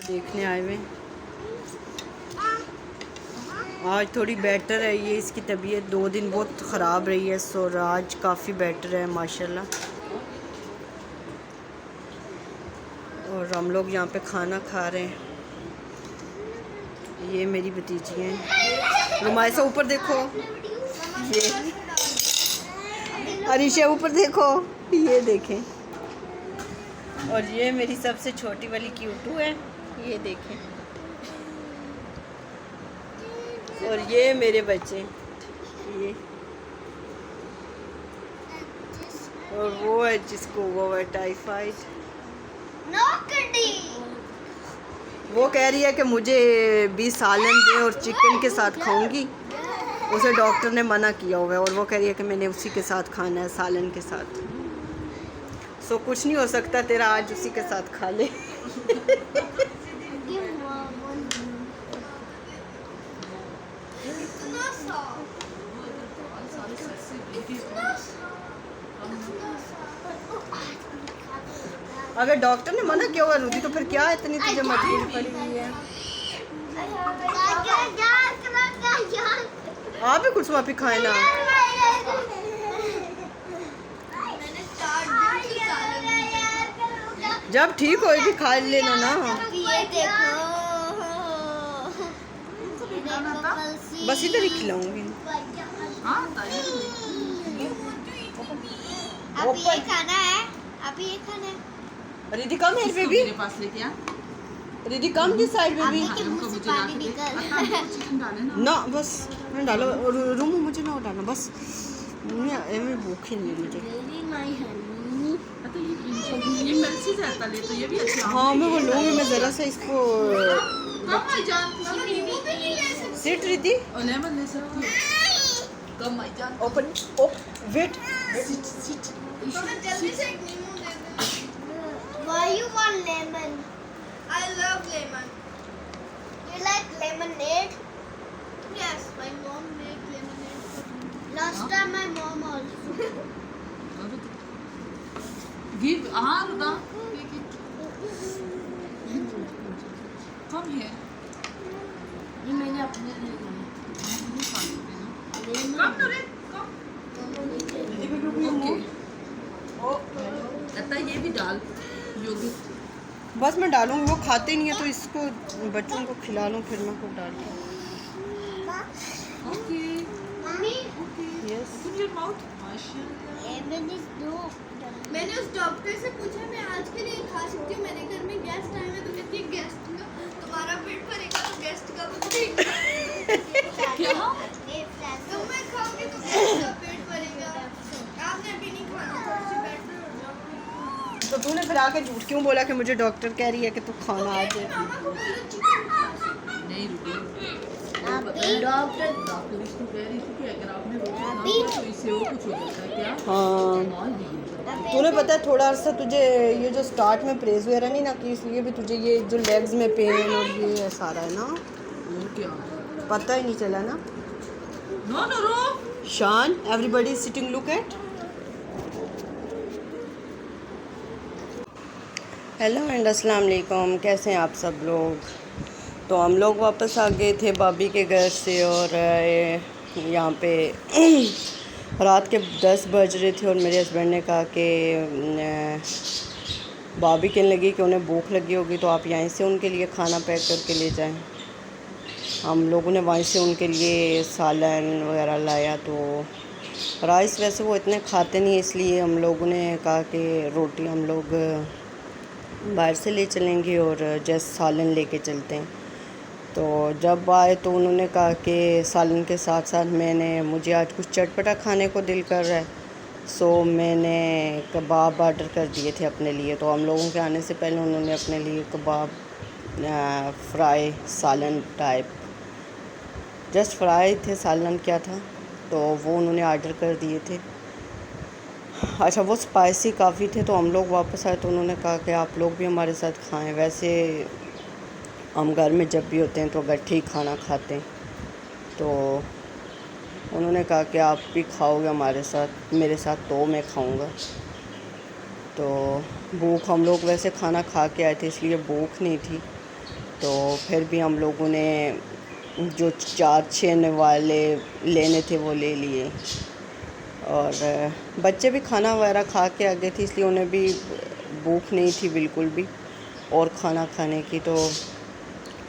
دیکھنے آئے ہوئے. آج تھوڑی بیٹر ہے یہ اس کی طبیعت. 2 دن بہت خراب رہی ہے، سو آج کافی بیٹر ہے ماشاءاللہ. اور ہم لوگ یہاں پہ کھانا کھا رہے ہیں. یہ میری بھتیجی ہیں. رمائسہ اوپر دیکھو، یہ عریشہ اوپر دیکھو، یہ دیکھیں. اور یہ میری سب سے چھوٹی والی کیوٹو ہے، یہ دیکھیں. اور یہ میرے بچے، یہ اور وہ ہے جس کو وہ ہے ٹائیفائڈ. وہ کہہ رہی ہے کہ مجھے بھی سالن دے اور چکن کے ساتھ کھاؤں گی. اسے ڈاکٹر نے منع کیا ہوا ہے اور وہ کہہ رہی ہے کہ میں نے اسی کے ساتھ کھانا ہے، سالن کے ساتھ. سو کچھ نہیں ہو سکتا تیرا، آج اسی کے ساتھ کھا لے. اگر ڈاکٹر نے منع کیا ہوا روٹی تو پھر کیا اتنی تجھے مجبوری پڑی ہوئی ہے؟ آپ بھی کچھ واپی کھائے نا. جب ٹھیک ہوئے گی کھا لینا نا. بس ادھر ہی کھلاؤں گی. اب یہ کھانا ہے، اب یہ کھانا ہے. ریدی کم ہے baby, ready come the side baby. نہ بس میں ڈالو روم مجھے نہ ڈالنا بس. میں بھوک ہی نہیں مجھے. ہاں میں وہ لوں گی. میں ذرا سا اس کو set ready open wait. Why you want lemon? I love lemon. You like lemonade? Yes, my mom made lemonade. Last time my mom also. Give Arda. Come here. یہ میں نے اپنے لیے Come to it. Come. لتا یہ بھی ڈال yoghurt. بس میں ڈالوں گی. وہ کھاتے نہیں ہیں تو اس کو بچوں کو کھلا لوں پھر میں خود ڈال دوں. Okay. Mummy yes. Open your mouth. ماشاءاللہ. میں نے اس ڈاکٹر سے پوچھا میں آج کے لیے کھا سکتی ہوں، میرے گھر میں گیسٹ آئے ہوئے. تو کہتی ہے گیسٹ کا تمہارا پیٹ بھرے گا تو گیسٹ کا کیا؟ تو میں کھاؤں گی تو گیسٹ کا پیٹ بھرے گا. آپ نے ابھی نہیں کھانا. تو تو نے پھر آ کے جھوٹ کیوں بولا کہ مجھے ڈاکٹر کہہ رہی ہے کہ تو کھانا آ جائے؟ نہیں رکی ڈاکٹر اس کو کہہ رہی تھی کہ اگر آپ نے روٹی نہ کھائی تو اس سے اور کچھ ہو جاتا ہے. کیا؟ ہاں تو نے پتہ ہے تھوڑا عرصہ تجھے یہ جو سٹارٹ میں پریز وغیرہ نہیں نا کی، اس لیے بھی تجھے یہ جو لیگز میں پین اور یہ سارا ہے نا، اور کیا پتہ ہی نہیں چلا نا. نو نو رو. Shaan everybody is sitting look at. Hello and السلام علیکم. کیسے ہیں آپ سب لوگ؟ تو ہم لوگ واپس آ گئے تھے بابی کے گھر سے اور یہاں پہ رات کے 10 بج رہے تھے اور میرے ہسبینڈ نے کہا کہ بابی کہنے لگی کہ انہیں بھوک لگی ہوگی تو آپ یہیں سے ان کے لیے کھانا پیک کر کے لے جائیں. ہم لوگوں نے وہیں سے ان کے لیے سالن وغیرہ لایا. تو رائس ویسے وہ اتنے کھاتے نہیں، اس لیے ہم لوگوں نے کہا کہ روٹی ہم لوگ باہر سے لے چلیں گے اور جسٹ سالن لے کے چلتے ہیں. تو جب آئے تو انہوں نے کہا کہ سالن کے ساتھ ساتھ مجھے آج کچھ چٹپٹا کھانے کو دل کر رہا ہے. سو میں نے کباب آرڈر کر دیے تھے اپنے لیے. تو ہم لوگوں کے آنے سے پہلے انہوں نے اپنے لیے کباب فرائی سالن ٹائپ، جسٹ فرائی تھے، سالن کیا تھا، تو وہ انہوں نے آرڈر کر دیے تھے. اچھا وہ اسپائسی کافی تھے. تو ہم لوگ واپس آئے تو انہوں نے کہا کہ آپ لوگ بھی ہمارے ساتھ کھائیں. ویسے ہم گھر میں جب بھی ہوتے ہیں تو گٹھی کھانا کھاتے ہیں. تو انہوں نے کہا کہ آپ بھی کھاؤ گے ہمارے ساتھ میرے ساتھ تو میں کھاؤں گا. تو بھوک، ہم لوگ ویسے کھانا کھا کے آئے تھے اس لیے بھوک نہیں تھی. تو پھر بھی ہم لوگوں نے جو 4-6 والے لینے تھے وہ لے لیے. اور بچے بھی کھانا وغیرہ کھا کے آ گئے تھے، اس لیے انہیں بھی بھوک نہیں تھی بالکل بھی اور کھانا کھانے کی. تو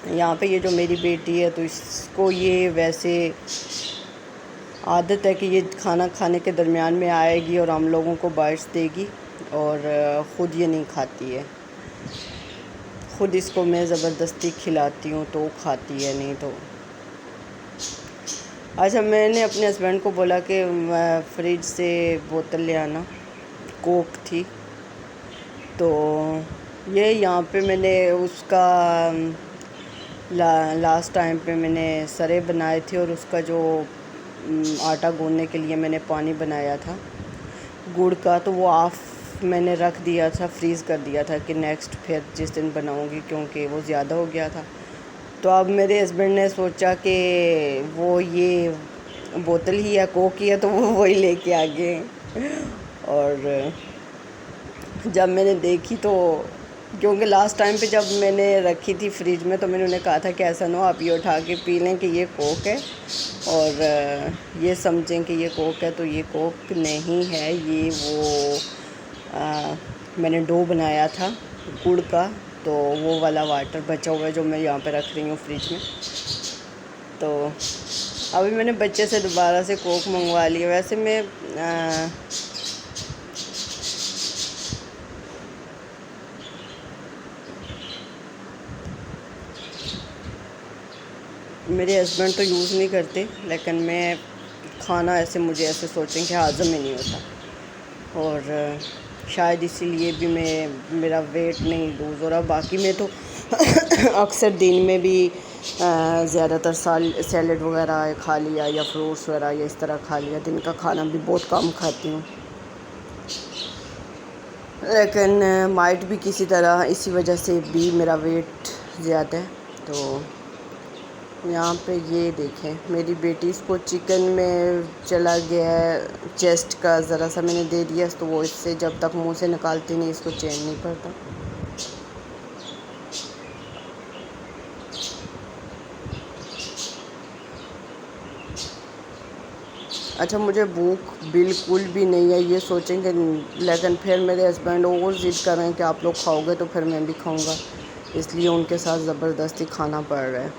یہاں پہ یہ جو میری بیٹی ہے تو اس کو یہ ویسے عادت ہے کہ یہ کھانا کھانے کے درمیان میں آئے گی اور ہم لوگوں کو بائٹس دے گی، اور خود یہ نہیں کھاتی ہے. خود اس کو میں زبردستی کھلاتی ہوں تو کھاتی ہے، نہیں تو. اچھا، میں نے اپنے ہسبینڈ کو بولا کہ فریج سے بوتل لے آنا، کوک تھی. تو یہ یہاں پہ میں نے اس کا لاسٹ ٹائم پہ میں نے سرے بنائے تھے، اور اس کا جو آٹا گوندنے کے لیے میں نے پانی بنایا تھا گڑ کا، تو وہ آف میں نے رکھ دیا تھا، فریز کر دیا تھا کہ نیکسٹ پھر جس دن بناؤں گی، کیونکہ وہ زیادہ ہو گیا تھا. تو اب میرے ہسبینڈ نے سوچا کہ وہ یہ بوتل ہی ہے، کوک ہی ہے، تو وہ وہی لے کے آ گئے. اور جب میں نے دیکھی تو، کیونکہ لاسٹ ٹائم پہ جب میں نے رکھی تھی فریج میں تو میں نے انہیں کہا تھا کہ ایسا نہ ہو آپ یہ اٹھا کے پی لیں کہ یہ کوک ہے، اور یہ سمجھیں کہ یہ کوک ہے. تو یہ کوک نہیں ہے، یہ وہ میں نے ڈو بنایا تھا گڑ کا، تو وہ والا واٹر بچا ہوا ہے جو میں یہاں پہ رکھ رہی ہوں فریج میں. تو ابھی میں نے بچے سے دوبارہ سے کوک منگوا لیا. ویسے میں میرے ہسبینڈ تو یوز نہیں کرتے، لیکن میں کھانا ایسے مجھے ایسے سوچیں کہ ہضم ہی نہیں ہوتا، اور شاید اسی لیے بھی میرا ویٹ نہیں لوز ہو رہا. باقی میں تو اکثر دن میں بھی زیادہ تر سیلڈ وغیرہ کھا لیا، یا فروٹس وغیرہ یا اس طرح کھا لیا. دن کا کھانا بھی بہت کم کھاتی ہوں، لیکن مائٹ بھی کسی طرح اسی وجہ سے بھی میرا ویٹ زیادہ ہے. تو یہاں پہ یہ دیکھیں میری بیٹی، اس کو چکن میں چلا گیا ہے چیسٹ کا، ذرا سا میں نے دے دیا تو وہ اس سے جب تک منہ سے نکالتی نہیں اس کو چین نہیں پڑتا. اچھا، مجھے بھوک بالکل بھی نہیں ہے، یہ سوچیں کہ، لیکن پھر میرے ہسبینڈ اور ضد کر رہے ہیں کہ آپ لوگ کھاؤ گے تو پھر میں بھی کھاؤں گا، اس لیے ان کے ساتھ زبردستی کھانا پڑ رہا ہے.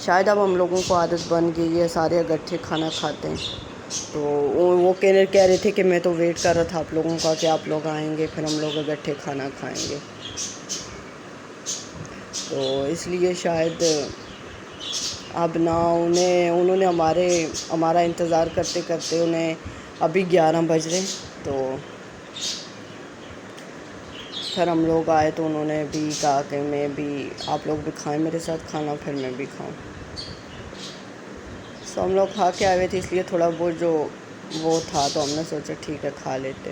شاید اب ہم لوگوں کو عادت بن گئی ہے، سارے اکٹھے کھانا کھاتے ہیں. تو وہ کہہ رہے تھے کہ میں تو ویٹ کر رہا تھا آپ لوگوں کا کہ آپ لوگ آئیں گے پھر ہم لوگ اکٹھے کھانا کھائیں گے. تو اس لیے شاید اب نہ انہوں نے ہمارا انتظار کرتے کرتے انہیں ابھی 11 بج رہے. تو پھر ہم لوگ آئے تو انہوں نے بھی کہا کہ میں بھی، آپ لوگ بھی کھائیں میرے ساتھ کھانا، پھر میں بھی کھاؤں. سو ہم لوگ کھا کے آئے ہوئے تھے، اس لیے تھوڑا بہت جو وہ تھا تو ہم نے سوچا ٹھیک ہے کھا لیتے.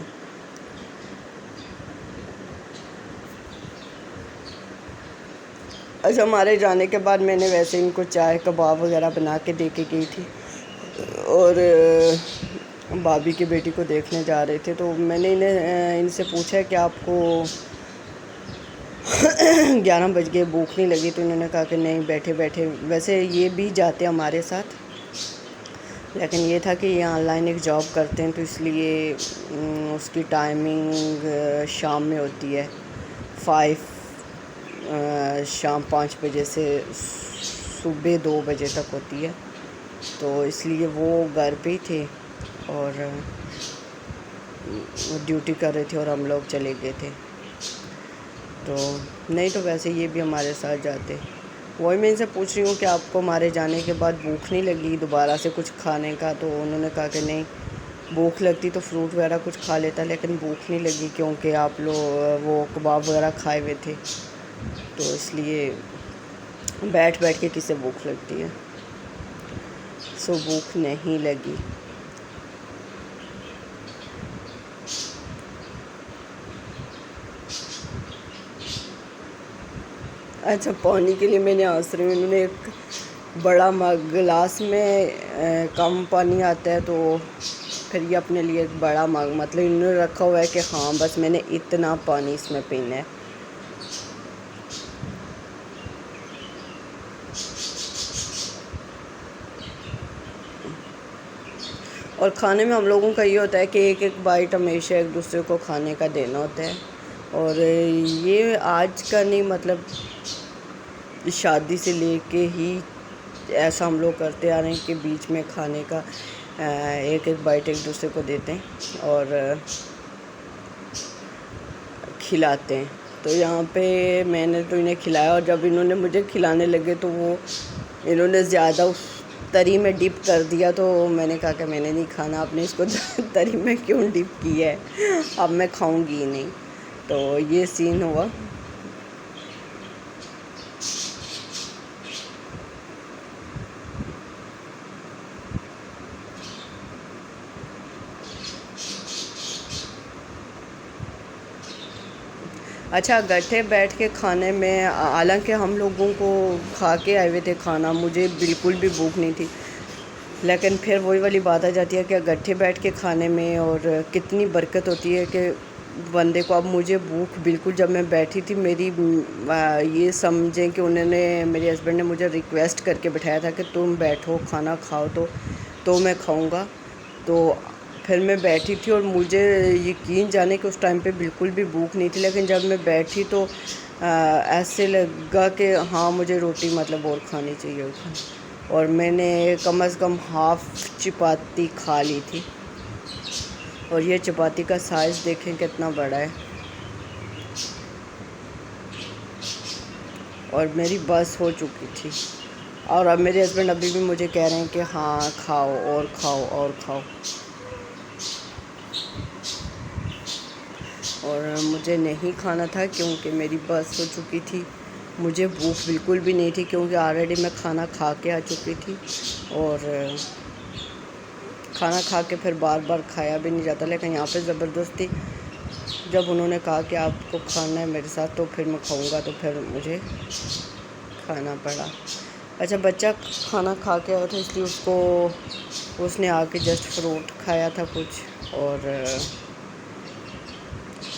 اچھا، ہمارے جانے کے بعد میں نے ویسے ان کو چائے کباب وغیرہ بنا کے دے کے گئی تھی، اور بھابھی کی بیٹی کو دیکھنے جا رہے تھے. تو میں نے ان سے پوچھا کہ آپ کو 11 بج گئے، بھوک نہیں لگی؟ تو انہوں نے کہا کہ نہیں، بیٹھے بیٹھے. ویسے یہ بھی جاتے ہمارے ساتھ، لیکن یہ تھا کہ یہ آن لائن ایک جاب کرتے ہیں تو اس لیے اس کی ٹائمنگ شام میں ہوتی ہے، 5 بجے سے صبح 2 بجے تک ہوتی ہے. تو اس لیے وہ گھر پہ ہی تھے اور ڈیوٹی کر رہے تھے، اور ہم لوگ چلے گئے تھے. تو نہیں تو ویسے یہ بھی ہمارے ساتھ جاتے. وہی میں ان سے پوچھ رہی ہوں کہ آپ کو ہمارے جانے کے بعد بھوک نہیں لگی دوبارہ سے کچھ کھانے کا؟ تو انہوں نے کہا کہ نہیں، بھوک لگتی تو فروٹ وغیرہ کچھ کھا لیتا، لیکن بھوک نہیں لگی کیونکہ آپ لوگ وہ کباب وغیرہ کھائے ہوئے تھے، تو اس لیے بیٹھ بیٹھ کے کسے بھوک لگتی ہے. سو بھوک نہیں لگی. اچھا، پانی کے لیے میں نے آنسر میں انہوں نے ایک بڑا مگ، گلاس میں کم پانی آتا ہے تو پھر یہ اپنے لیے ایک بڑا مگ، مطلب انہوں نے رکھا ہوا ہے کہ ہاں بس میں نے اتنا پانی اس میں پینا ہے. اور کھانے میں ہم لوگوں کا یہ ہوتا ہے کہ ایک ایک بائٹ ہمیشہ ایک دوسرے کو کھانے کا دینا ہوتا ہے. اور یہ آج کا نہیں، مطلب شادی سے لے کے ہی ایسا ہم لوگ کرتے آ رہے ہیں کہ بیچ میں کھانے کا ایک ایک بائٹ ایک دوسرے کو دیتے ہیں اور کھلاتے ہیں. تو یہاں پہ میں نے تو انہیں کھلایا، اور جب انہوں نے مجھے کھلانے لگے تو انہوں نے زیادہ اس تری میں ڈپ کر دیا. تو میں نے کہا کہ میں نے نہیں کھانا، آپ نے اس کو تری میں کیوں ڈپ کیا ہے، اب میں کھاؤں گی ہی نہیں. تو یہ سین ہوا. اچھا، گٹھے بیٹھ کے کھانے میں، حالانکہ ہم لوگوں کو کھا کے آئے ہوئے تھے کھانا، مجھے بالکل بھی بھوک نہیں تھی، لیکن پھر وہی والی بات آ جاتی ہے کہ گٹھے بیٹھ کے کھانے میں اور کتنی برکت ہوتی ہے کہ بندے کو. اب مجھے بھوک بالکل، جب میں بیٹھی تھی میری یہ سمجھیں کہ انہوں نے، میرے ہسبینڈ نے مجھے ریکویسٹ کر کے بٹھایا تھا کہ تم بیٹھو کھانا کھاؤ تو میں کھاؤں گا. تو پھر میں بیٹھی تھی اور مجھے یقین جانے کہ اس ٹائم پہ بالکل بھی بھوک نہیں تھی، لیکن جب میں بیٹھی تو ایسے لگا کہ ہاں مجھے روٹی مطلب اور کھانی چاہیے. اور میں نے کم از کم ہاف چپاتی کھا لی تھی. اور یہ چپاتی کا سائز دیکھیں کتنا بڑا ہے. اور میری بس ہو چکی تھی، اور اب میرے ہسبینڈ ابھی بھی مجھے کہہ رہے ہیں کہ ہاں کھاؤ اور کھاؤ اور کھاؤ. اور مجھے نہیں کھانا تھا کیونکہ میری بس ہو چکی تھی. مجھے بھوک بالکل بھی نہیں تھی کیونکہ آلریڈی میں کھانا کھا کے آ چکی تھی، اور کھانا کھا کے پھر بار بار کھایا بھی نہیں جاتا. لیکن یہاں پہ زبردستی جب انہوں نے کہا کہ آپ کو کھانا ہے میرے ساتھ تو پھر میں کھاؤں گا، تو پھر مجھے کھانا پڑا. اچھا، بچہ کھانا کھا کے آیا تھا، اس لیے اس نے آ کے جسٹ فروٹ کھایا تھا کچھ، اور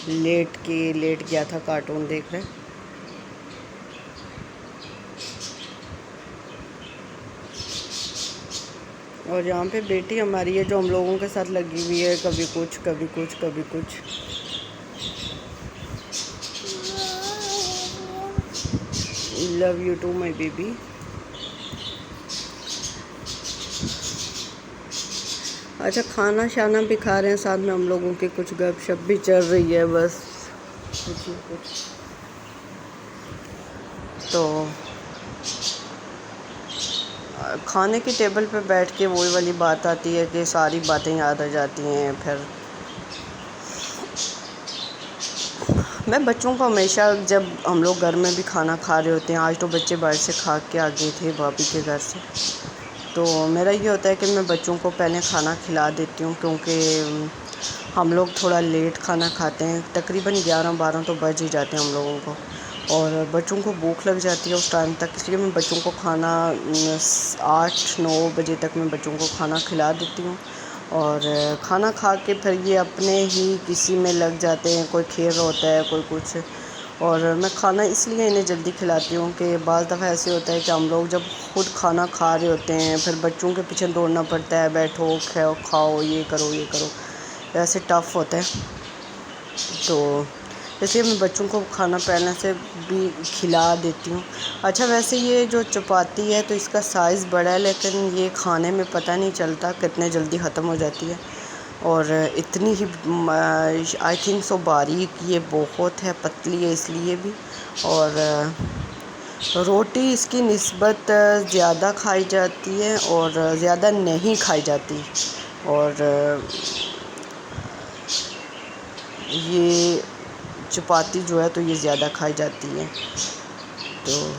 لیٹ گیا تھا کارٹون دیکھ رہے. اور یہاں پہ بیٹی ہماری ہے جو ہم لوگوں کے ساتھ لگی ہوئی ہے، کبھی کچھ کبھی کچھ کبھی کچھ. Love you too my baby. اچھا، کھانا شانا بھی کھا رہے ہیں ساتھ میں، ہم لوگوں کی کچھ گپ شپ بھی چل رہی ہے بس کچھ. تو کھانے کی ٹیبل پہ بیٹھ کے وہی والی بات آتی ہے کہ ساری باتیں یاد آ جاتی ہیں. پھر میں بچوں کو ہمیشہ، جب ہم لوگ گھر میں بھی کھانا کھا رہے ہوتے ہیں، آج تو بچے باہر سے کھا کے آ گئے تھے بھابھی کے گھر سے، تو میرا یہ ہوتا ہے کہ میں بچوں کو پہلے کھانا کھلا دیتی ہوں، کیونکہ ہم لوگ تھوڑا لیٹ کھانا کھاتے ہیں، تقریباً 11-12 تو بج ہی جاتے ہیں ہم لوگوں کو، اور بچوں کو بھوک لگ جاتی ہے اس ٹائم تک. اس لیے میں بچوں کو کھانا 8-9 بجے تک میں بچوں کو کھانا کھلا دیتی ہوں. اور کھانا کھا کے پھر یہ اپنے ہی کسی میں لگ جاتے ہیں، کوئی کھیل رہا ہوتا ہے کوئی کچھ. اور میں کھانا اس لیے انہیں جلدی کھلاتی ہوں کہ بعض دفعہ ایسے ہوتا ہے کہ ہم لوگ جب خود کھانا کھا رہے ہوتے ہیں پھر بچوں کے پیچھے دوڑنا پڑتا ہے، بیٹھو کھاؤ یہ کرو یہ کرو، ایسے ٹف ہوتا ہے. تو اس لیے میں بچوں کو کھانا پہلے سے بھی کھلا دیتی ہوں. اچھا، ویسے یہ جو چپاتی ہے تو اس کا سائز بڑا ہے، لیکن یہ کھانے میں پتہ نہیں چلتا کتنے جلدی ختم ہو جاتی ہے. اور اتنی ہی آئی تھنک سو باریک یہ بہت ہے، پتلی ہے اس لیے بھی. اور روٹی اس کی نسبت زیادہ کھائی جاتی ہے اور زیادہ نہیں کھائی جاتی. اور یہ چپاتی جو ہے تو یہ زیادہ کھائی جاتی ہے. تو